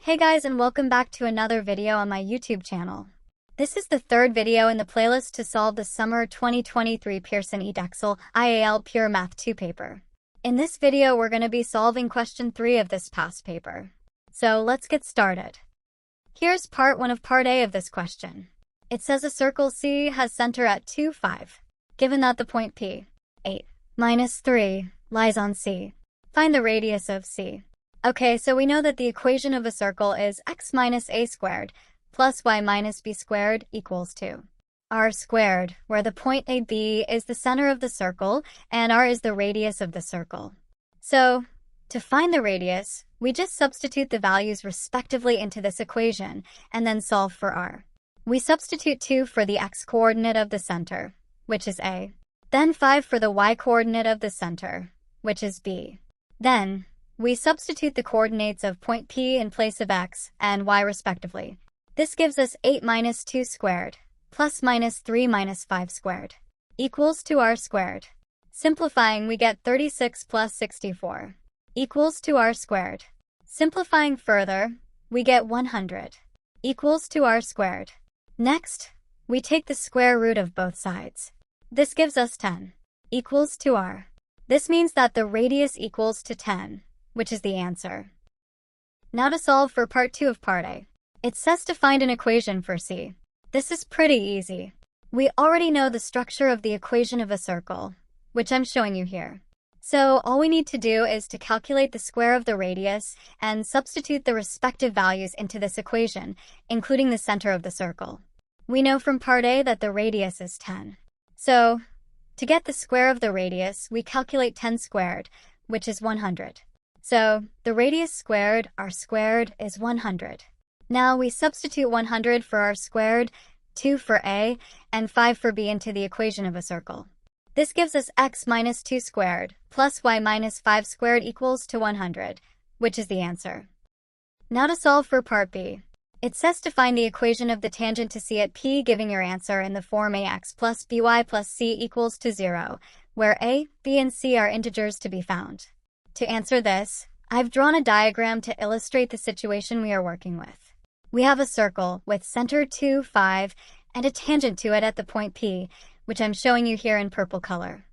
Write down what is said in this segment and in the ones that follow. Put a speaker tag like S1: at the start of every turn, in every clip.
S1: Hey guys, and welcome back to another video on my YouTube channel. This is the third video in the playlist to solve the Summer 2023 Pearson Edexcel IAL Pure Math 2 paper. In this video, we're going to be solving question 3 of this past paper. So let's get started. Here's part 1 of part A of this question. It says a circle C has center at 2, 5. Given that the point P, 8, minus 3, lies on C. Find the radius of C. Okay, so we know that the equation of a circle is x minus a squared plus y minus b squared equals 2. R squared, where the point AB is the center of the circle and R is the radius of the circle. So, to find the radius, we just substitute the values respectively into this equation and then solve for R. We substitute 2 for the x-coordinate of the center, which is A. Then 5 for the y-coordinate of the center, which is B. Then, we substitute the coordinates of point P in place of x and y respectively. This gives us 8 minus 2 squared plus minus 3 minus 5 squared equals to R squared. Simplifying, we get 36 plus 64 equals to R squared. Simplifying further, we get 100 equals to R squared. Next, we take the square root of both sides. This gives us 10 equals to R. This means that the radius equals to 10. Which is the answer. Now to solve for part 2 of part A. It says to find an equation for C. This is pretty easy. We already know the structure of the equation of a circle, which I'm showing you here. So all we need to do is to calculate the square of the radius and substitute the respective values into this equation, including the center of the circle. We know from part A that the radius is 10. So, to get the square of the radius, we calculate 10 squared, which is 100. So, the radius squared, R squared, is 100. Now we substitute 100 for R squared, 2 for A, and 5 for B into the equation of a circle. This gives us x minus 2 squared plus y minus 5 squared equals to 100, which is the answer. Now to solve for part B. It says to find the equation of the tangent to C at P, giving your answer in the form ax plus by plus c equals to 0, where a, b, and c are integers to be found. To answer this, I've drawn a diagram to illustrate the situation we are working with. We have a circle with center 2, 5, and a tangent to it at the point P, which I'm showing you here in purple color.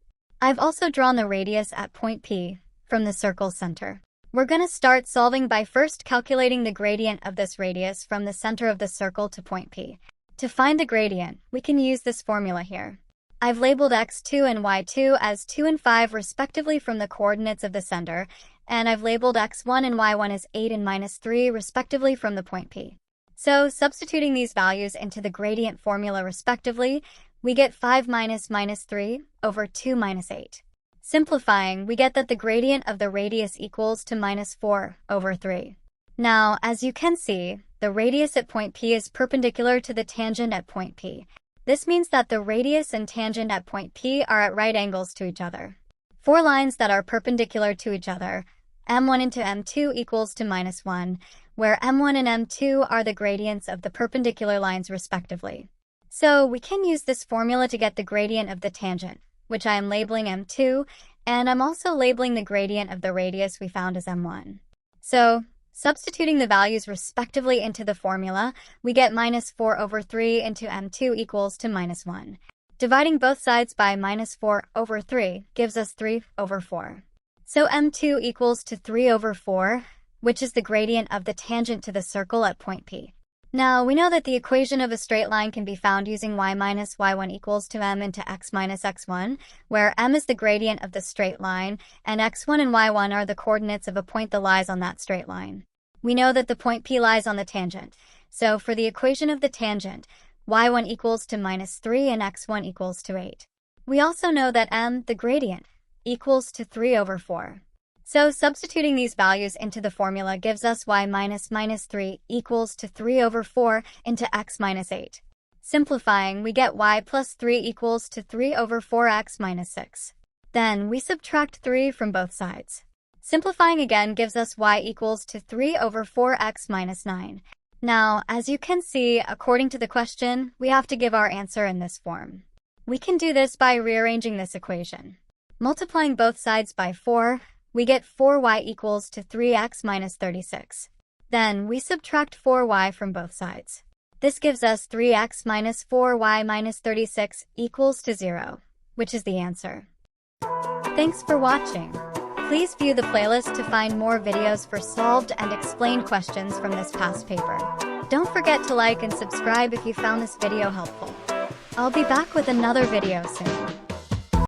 S1: I've also drawn the radius at point P from the circle's center. We're going to start solving by first calculating the gradient of this radius from the center of the circle to point P. To find the gradient, we can use this formula here. I've labeled x2 and y2 as 2 and 5 respectively from the coordinates of the center, and I've labeled x1 and y1 as 8 and minus 3 respectively from the point P. So, substituting these values into the gradient formula respectively, we get 5 minus 3 over 2 minus 8. Simplifying, we get that the gradient of the radius equals to minus 4 over 3. Now, as you can see, the radius at point P is perpendicular to the tangent at point P. This means that the radius and tangent at point P are at right angles to each other. 4 lines that are perpendicular to each other, m1 into m2 equals to minus 1, where m1 and m2 are the gradients of the perpendicular lines respectively. So we can use this formula to get the gradient of the tangent, which I am labeling m2, and I'm also labeling the gradient of the radius we found as m1. So, substituting the values respectively into the formula, we get minus 4 over 3 into m2 equals to minus 1. Dividing both sides by minus 4 over 3 gives us 3 over 4. So m2 equals to 3 over 4, which is the gradient of the tangent to the circle at point P. Now, we know that the equation of a straight line can be found using y minus y1 equals to m into x minus x1, where m is the gradient of the straight line, and x1 and y1 are the coordinates of a point that lies on that straight line. We know that the point P lies on the tangent, so for the equation of the tangent, y1 equals to minus 3 and x1 equals to 8. We also know that m, the gradient, equals to 3 over 4. So substituting these values into the formula gives us y minus 3 equals to 3 over 4 into x minus 8. Simplifying, we get y plus 3 equals to 3 over 4x minus 6. Then we subtract 3 from both sides. Simplifying again gives us y equals to 3 over 4x minus 9. Now, as you can see, according to the question, we have to give our answer in this form. We can do this by rearranging this equation. Multiplying both sides by 4, we get 4y equals to 3x minus 36. Then we subtract 4y from both sides. This gives us 3x minus 4y minus 36 equals to 0, which is the answer. Thanks for watching. Please view the playlist to find more videos for solved and explained questions from this past paper. Don't forget to like and subscribe if you found this video helpful. I'll be back with another video soon.